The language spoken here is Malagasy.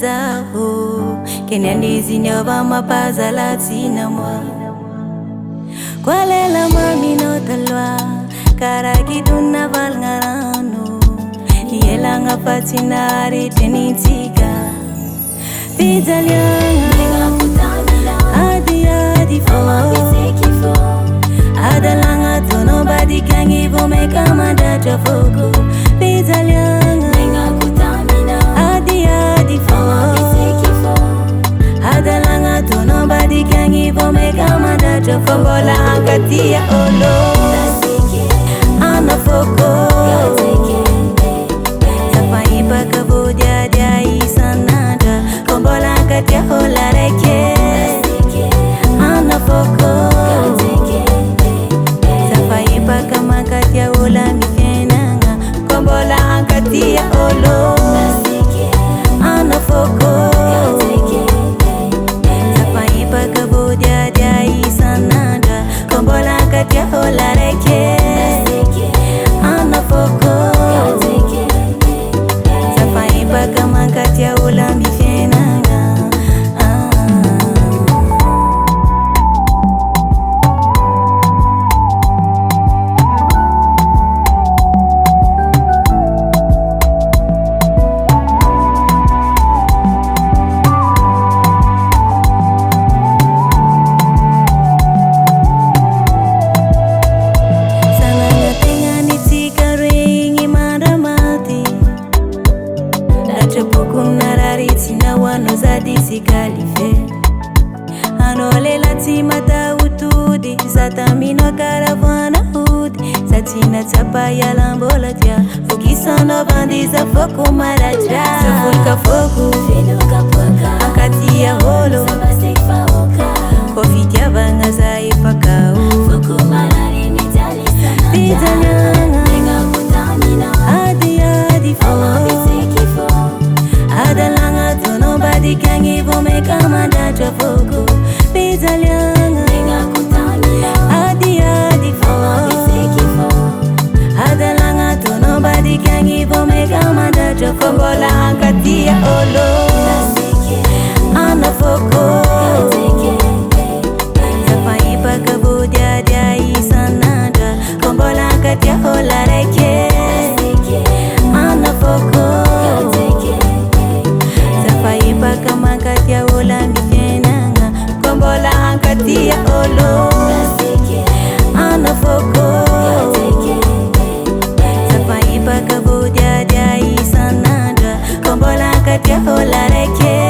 zaho Kenyandizi nyova mapaza latina mwa Kwa lela mamino talwa Karaki dunna valngarano Yela nga patinari tenitika Pizalianga Adi adi fo Adalanga to nobody can give or make a man that you fogo Pizalianga Adi adi fo Adalanga to nobody can give or make a man that you fogo La ankatia olo Ana fogo Safaipa kabudia dia isanada Kombola ankatia hola reke Ana fogo Safaipa kama katia ula mifenanga Kombola ankatia olo Ana fogo Safaipa kabudia dia isanada Kombola ankatia hola reke Ana fogo Safaipa kama katia ula mifenanga Anole la timata utudi Satamino caravana hudi Satina tapa ya lambola tia Fukisano bandiza foku maraja Safulka foku Akatia holo Kofikia banga zaifa kao Foku marari mitali sana Pitanyanga Adi adi fo Adalanga to nobody can give or make a man that you fogo Pizalianga Adi adi fo Adalanga to nobody can give or make a man that you fogo La ankatia olo Ana fogo Safaipa kabudia dia isanada Kombola ankatia hola reke Ana fogo Safaipa kama katia ula mifenanga Kombola ankatia olo Ana fogo Safaipa kabudia dia isanada Kombola ankatia hola reke